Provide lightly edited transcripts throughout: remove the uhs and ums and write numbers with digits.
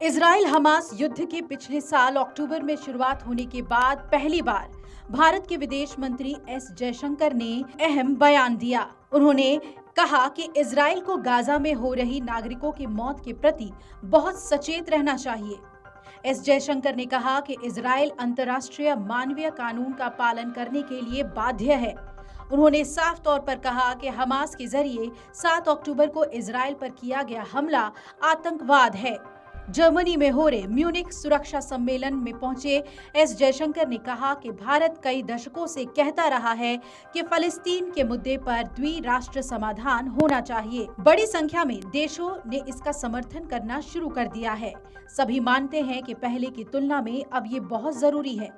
Israel Hamas युद्ध के पिछले साल अक्टूबर में शुरुआत होने के बाद पहली बार भारत के विदेश मंत्री एस जयशंकर ने अहम बयान दिया। उन्होंने कहा कि इजराइल को गाजा में हो रही नागरिकों की मौत के प्रति बहुत सचेत रहना चाहिए। एस जयशंकर ने कहा कि इजराइल अंतर्राष्ट्रीय मानवीय कानून का पालन करने के लिए बाध्य है। उन्होंने साफ तौर पर कहा कि हमास के जरिए 7 अक्टूबर को इजराइल पर किया गया हमला आतंकवाद है। जर्मनी में हो रहे म्यूनिख सुरक्षा सम्मेलन में पहुंचे एस जयशंकर ने कहा कि भारत कई दशकों से कहता रहा है कि फलस्तीन के मुद्दे पर द्विराष्ट्र समाधान होना चाहिए। बड़ी संख्या में देशों ने इसका समर्थन करना शुरू कर दिया है। सभी मानते हैं कि पहले की तुलना में अब ये बहुत जरूरी है।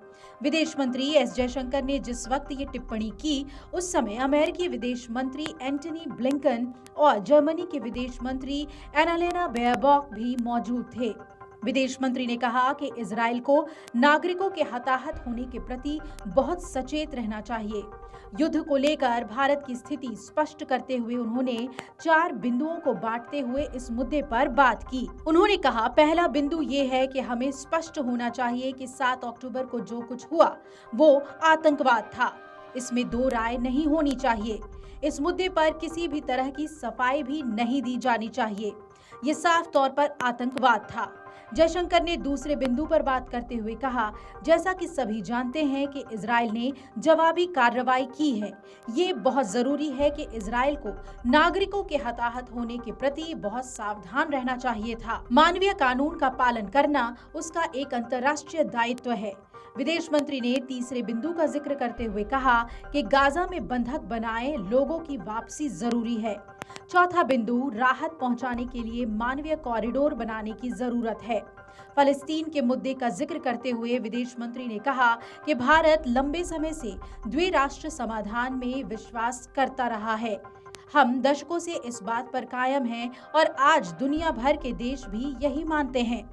विदेश मंत्री एस जयशंकर ने जिस वक्त ये टिप्पणी की, उस समय अमेरिकी विदेश मंत्री एंटनी ब्लिंकन और जर्मनी के विदेश मंत्री एनालेना बेयरबॉक भी मौजूद थे। विदेश मंत्री ने कहा कि इजराइल को नागरिकों के हताहत होने के प्रति बहुत सचेत रहना चाहिए। युद्ध को लेकर भारत की स्थिति स्पष्ट करते हुए उन्होंने 4 बिंदुओं को बांटते हुए इस मुद्दे पर बात की। उन्होंने कहा, पहला बिंदु ये है कि हमें स्पष्ट होना चाहिए कि 7 अक्टूबर को जो कुछ हुआ वो आतंकवाद था। इसमें 2 राय नहीं होनी चाहिए। इस मुद्दे पर किसी भी तरह की सफाई भी नहीं दी जानी चाहिए। ये साफ तौर पर आतंकवाद था। जयशंकर ने दूसरे बिंदु पर बात करते हुए कहा, जैसा कि सभी जानते हैं कि इजराइल ने जवाबी कार्रवाई की है। ये बहुत जरूरी है कि इजराइल को नागरिकों के हताहत होने के प्रति बहुत सावधान रहना चाहिए था। मानवीय कानून का पालन करना उसका एक अंतर्राष्ट्रीय दायित्व है। विदेश मंत्री ने तीसरे बिंदु का जिक्र करते हुए कहा कि गाजा में बंधक बनाए लोगों की वापसी जरूरी है। चौथा बिंदु, राहत पहुंचाने के लिए मानवीय कॉरिडोर बनाने की जरूरत है। फलस्तीन के मुद्दे का जिक्र करते हुए विदेश मंत्री ने कहा कि भारत लंबे समय से द्विराष्ट्र समाधान में विश्वास करता रहा है। हम दशकों से इस बात पर कायम हैं और आज दुनिया भर के देश भी यही मानते हैं।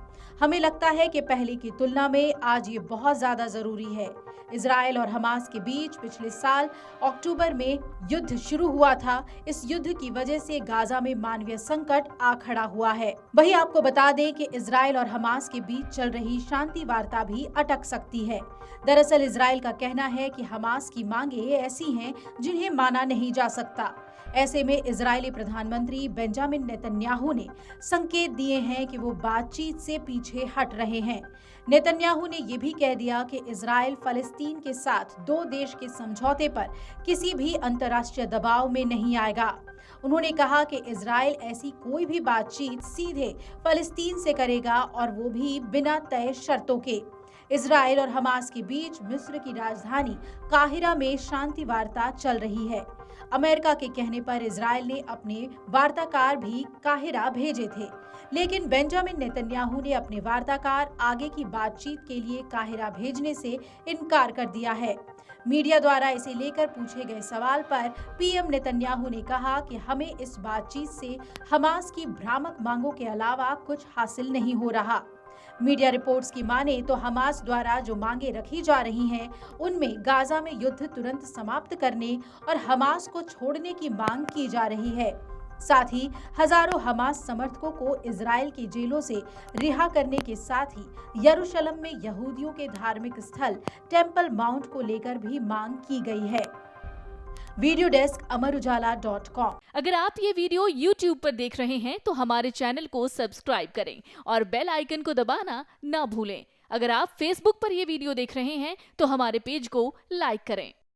हमें लगता है कि पहले की तुलना में आज ये बहुत ज्यादा जरूरी है। इजराइल और हमास के बीच पिछले साल अक्टूबर में युद्ध शुरू हुआ था। इस युद्ध की वजह से गाजा में मानवीय संकट आ खड़ा हुआ है। वहीं आपको बता दें कि इजराइल और हमास के बीच चल रही शांति वार्ता भी अटक सकती है। दरअसल इजराइल का कहना है कि हमास की मांगे ऐसी हैं जिन्हें माना नहीं जा सकता। ऐसे में इजरायली प्रधानमंत्री बेंजामिन नेतन्याहू ने संकेत दिए हैं कि वो बातचीत से पीछे हट रहे हैं। नेतन्याहू ने ये भी कह दिया कि इजराइल फलस्तीन के साथ 2 देश के समझौते पर किसी भी अंतर्राष्ट्रीय दबाव में नहीं आएगा। उन्होंने कहा कि इजराइल ऐसी कोई भी बातचीत सीधे फलस्तीन से करेगा और वो भी बिना तय शर्तों के। इजराइल और हमास के बीच मिस्र की राजधानी काहिरा में शांति वार्ता चल रही है। अमेरिका के कहने पर इजराइल ने अपने वार्ताकार भी काहिरा भेजे थे, लेकिन बेंजामिन नेतन्याहू ने अपने वार्ताकार आगे की बातचीत के लिए काहिरा भेजने से इनकार कर दिया है। मीडिया द्वारा इसे लेकर पूछे गए सवाल पर पीएम नेतन्याहू ने कहा कि हमें इस बातचीत से हमास की भ्रामक मांगों के अलावा कुछ हासिल नहीं हो रहा। मीडिया रिपोर्ट्स की माने तो हमास द्वारा जो मांगे रखी जा रही हैं, उनमें गाजा में युद्ध तुरंत समाप्त करने और हमास को छोड़ने की मांग की जा रही है। साथ ही हजारों हमास समर्थकों को इजराइल की जेलों से रिहा करने के साथ ही यरूशलेम में यहूदियों के धार्मिक स्थल टेम्पल माउंट को लेकर भी मांग की गई है। Video desk Amarujala.com. अगर आप ये वीडियो YouTube पर देख रहे हैं तो हमारे चैनल को सब्सक्राइब करें और बेल आइकन को दबाना ना भूलें। अगर आप Facebook पर ये वीडियो देख रहे हैं तो हमारे पेज को लाइक करें।